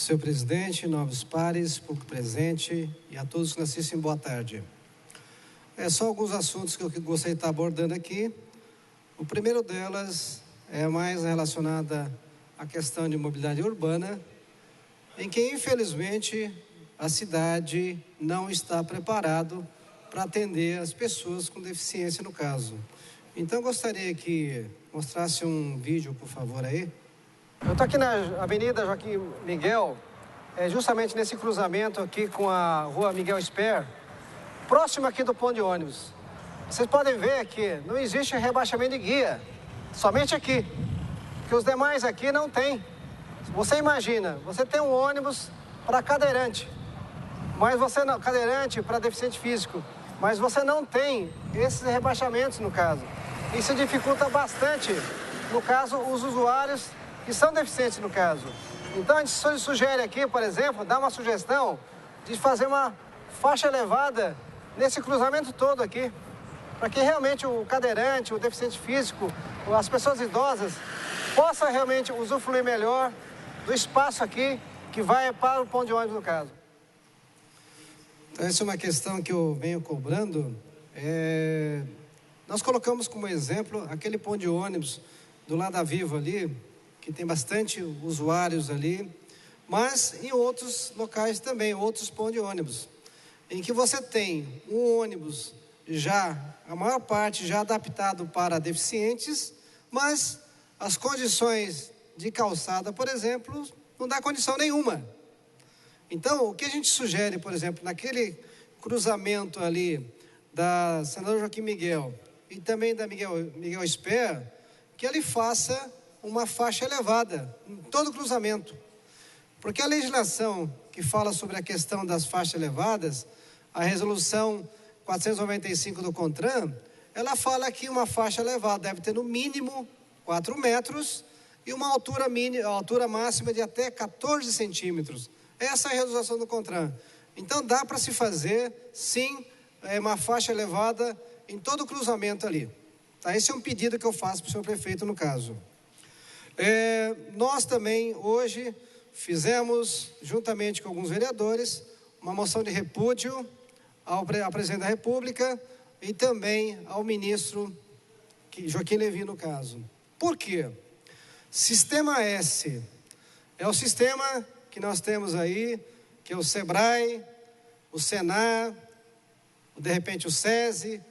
Senhor presidente, nobres pares, público presente e a todos que nos assistem, boa tarde. Só alguns assuntos que eu gostaria de estar abordando aqui. O primeiro delas é mais relacionada à questão de mobilidade urbana, em que, infelizmente, a cidade não está preparada para atender as pessoas com deficiência, no caso. Então, eu gostaria que mostrasse um vídeo, por favor, aí. Eu estou aqui na Avenida Joaquim Miguel, justamente nesse cruzamento aqui com a Rua Miguel Esper, próximo aqui do ponto de ônibus. Vocês podem ver que não existe rebaixamento de guia, somente aqui, que os demais aqui não tem. Você imagina, você tem um ônibus para cadeirante, mas você não, cadeirante para deficiente físico, mas você não tem esses rebaixamentos no caso. Isso dificulta bastante, no caso, os usuários que são deficientes no caso. Então a gente sugere aqui, por exemplo, dá uma sugestão de fazer uma faixa elevada nesse cruzamento todo aqui, para que realmente o cadeirante, o deficiente físico, as pessoas idosas possam realmente usufruir melhor do espaço aqui que vai para o ponto de ônibus no caso. Então essa é uma questão que eu venho cobrando. Nós colocamos como exemplo aquele ponto de ônibus do lado da Vivo ali, que tem bastante usuários ali, mas em outros locais também, outros pontos de ônibus, em que você tem um ônibus já, a maior parte já adaptado para deficientes, mas as condições de calçada, por exemplo, não dá condição nenhuma. Então, o que a gente sugere, por exemplo, naquele cruzamento ali da Senador Joaquim Miguel e também da Miguel Esper, que ele faça uma faixa elevada em todo o cruzamento. Porque a legislação que fala sobre a questão das faixas elevadas, a resolução 495 do CONTRAN, ela fala que uma faixa elevada deve ter no mínimo 4 metros e uma altura máxima de até 14 centímetros. Essa é a resolução do CONTRAN. Então dá para se fazer, sim, uma faixa elevada em todo o cruzamento ali. Tá? Esse é um pedido que eu faço para o senhor prefeito no caso. Nós também hoje fizemos, juntamente com alguns vereadores, uma moção de repúdio ao presidente da República e também ao ministro Joaquim Levy no caso. Por quê? Sistema S é o sistema que nós temos aí, que é o SEBRAE, o SENAR, de repente o SESI,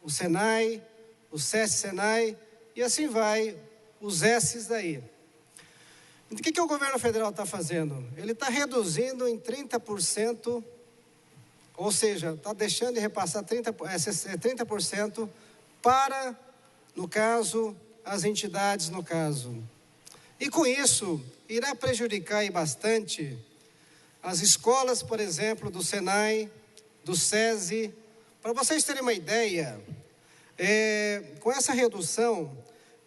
o SENAI, o SESI-SENAI e assim vai, os S's daí. O que o governo federal está fazendo? Ele está reduzindo em 30%, ou seja, está deixando de repassar 30% para, no caso, as entidades no caso. E com isso, irá prejudicar aí bastante as escolas, por exemplo, do SENAI, do SESI. Para vocês terem uma ideia, com essa redução,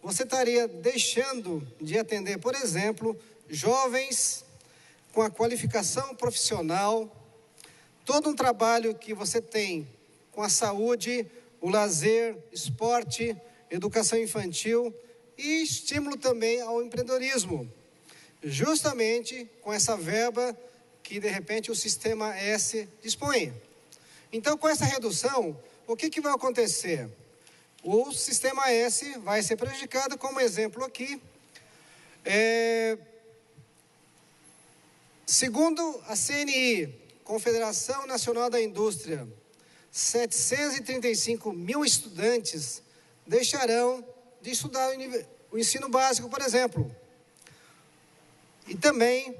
você estaria deixando de atender, por exemplo, jovens com a qualificação profissional, todo um trabalho que você tem com a saúde, o lazer, esporte, educação infantil e estímulo também ao empreendedorismo, justamente com essa verba que de repente o Sistema S dispõe. Então, com essa redução, o que vai acontecer? O Sistema S vai ser prejudicado, como exemplo aqui. Segundo a CNI, Confederação Nacional da Indústria, 735 mil estudantes deixarão de estudar o ensino básico, por exemplo. E também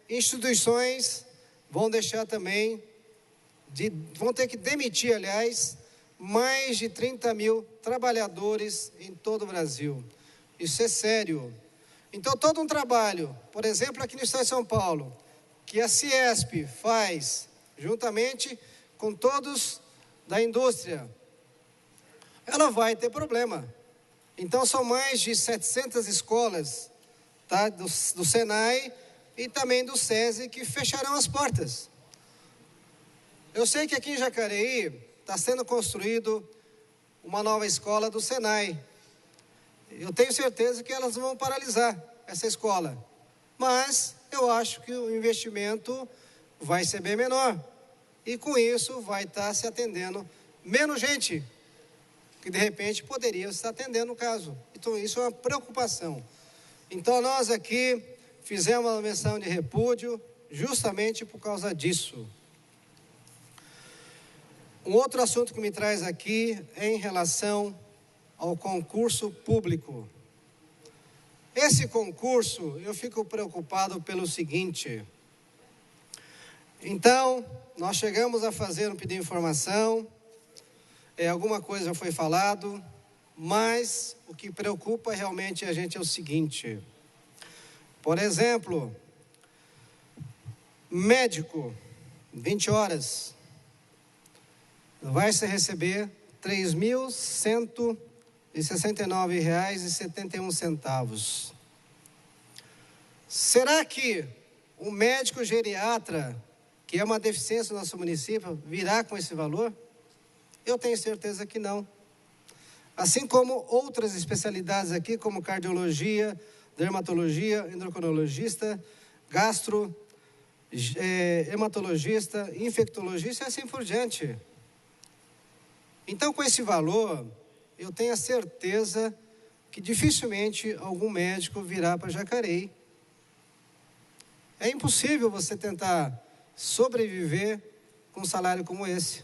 instituições vão deixar também, vão ter que demitir, aliás, mais de 30 mil trabalhadores em todo o Brasil. Isso é sério. Então, todo um trabalho, por exemplo, aqui no estado de São Paulo, que a Ciesp faz, juntamente com todos da indústria, ela vai ter problema. Então, são mais de 700 escolas, tá, do SENAI e também do SESI que fecharão as portas. Eu sei que aqui em Jacareí está sendo construído uma nova escola do SENAI. Eu tenho certeza que elas vão paralisar essa escola. Mas eu acho que o investimento vai ser bem menor. E com isso vai estar se atendendo menos gente, que de repente poderia estar atendendo no caso. Então isso é uma preocupação. Então nós aqui fizemos uma menção de repúdio justamente por causa disso. Um outro assunto que me traz aqui é em relação ao concurso público. Esse concurso, eu fico preocupado pelo seguinte. Então, nós chegamos a fazer um pedido de informação, alguma coisa foi falado, mas o que preocupa realmente a gente é o seguinte. Por exemplo, médico, 20 horas, vai se receber R$ 3.169,71. Será que o médico geriatra, que é uma deficiência no nosso município, virá com esse valor? Eu tenho certeza que não. Assim como outras especialidades aqui, como cardiologia, dermatologia, endocrinologista, gastro, hematologista, infectologista e assim por diante. Então, com esse valor, eu tenho a certeza que dificilmente algum médico virá para Jacareí. É impossível você tentar sobreviver com um salário como esse.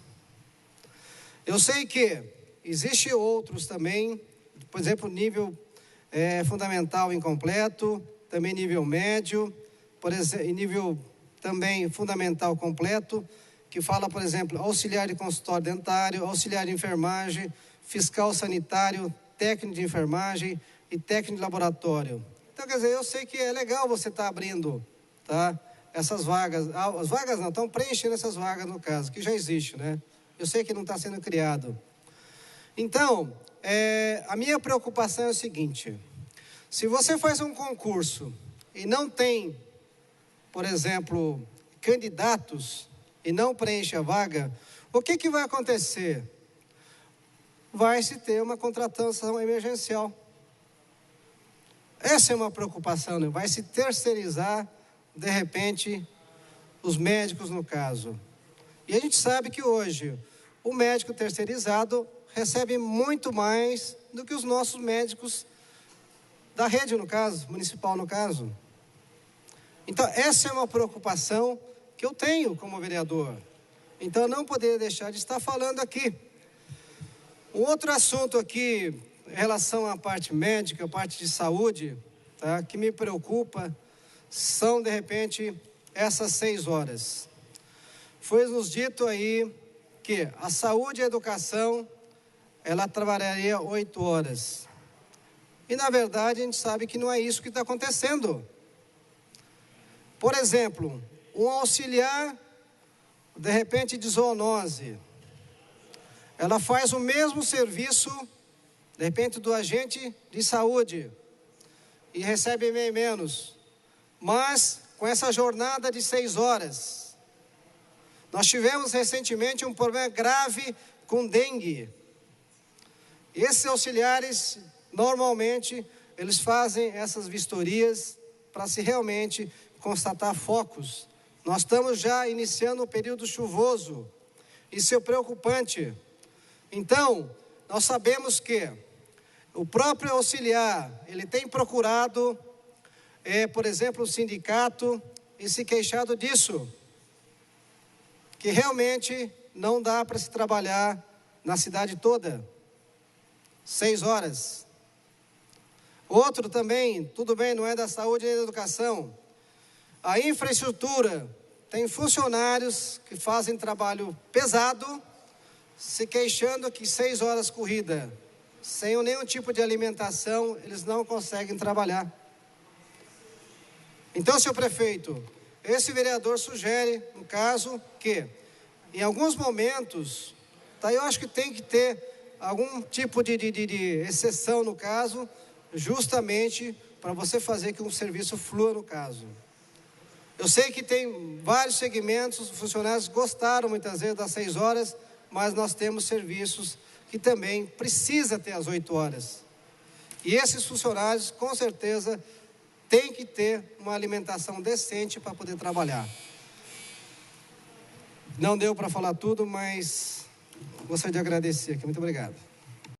Eu sei que existem outros também, por exemplo, nível fundamental incompleto, também nível médio, por exemplo, nível também fundamental completo, que fala, por exemplo, auxiliar de consultório dentário, auxiliar de enfermagem, fiscal sanitário, técnico de enfermagem e técnico de laboratório. Então, quer dizer, eu sei que é legal você estar abrindo, tá, essas vagas. As vagas não, estão preenchendo essas vagas no caso, que já existe, né? Eu sei que não está sendo criado. Então, a minha preocupação é o seguinte. Se você faz um concurso e não tem, por exemplo, candidatos e não preenche a vaga, o que vai acontecer? Vai se ter uma contratação emergencial. Essa é uma preocupação, né? Vai se terceirizar, de repente, os médicos no caso. E a gente sabe que hoje o médico terceirizado recebe muito mais do que os nossos médicos da rede, no caso, municipal no caso. Então, essa é uma preocupação que eu tenho como vereador. Então, eu não poderia deixar de estar falando aqui. Um outro assunto aqui, em relação à parte médica, a parte de saúde, tá, que me preocupa, são, de repente, essas 6 horas. Foi nos dito aí que a saúde e a educação, ela trabalharia 8 horas. E, na verdade, a gente sabe que não é isso que está acontecendo. Por exemplo, um auxiliar, de repente, de zoonose, ela faz o mesmo serviço, de repente, do agente de saúde, e recebe bem menos, mas com essa jornada de 6 horas. Nós tivemos recentemente um problema grave com dengue. Esses auxiliares, normalmente, eles fazem essas vistorias para se realmente constatar focos. Nós estamos já iniciando o período chuvoso. Isso é preocupante. Então, nós sabemos que o próprio auxiliar, ele tem procurado, por exemplo, o sindicato e se queixado disso. Que realmente não dá para se trabalhar na cidade toda. 6 horas. Outro também, tudo bem, não é da saúde nem da educação. A infraestrutura, tem funcionários que fazem trabalho pesado, se queixando que 6 horas corrida, sem nenhum tipo de alimentação, eles não conseguem trabalhar. Então, senhor prefeito, esse vereador sugere, no caso, que em alguns momentos, tá, eu acho que tem que ter algum tipo de exceção no caso, justamente para você fazer que um serviço flua no caso. Eu sei que tem vários segmentos, os funcionários gostaram muitas vezes das 6 horas, mas nós temos serviços que também precisa ter as 8 horas. E esses funcionários, com certeza, tem que ter uma alimentação decente para poder trabalhar. Não deu para falar tudo, mas gostaria de agradecer aqui. Muito obrigado.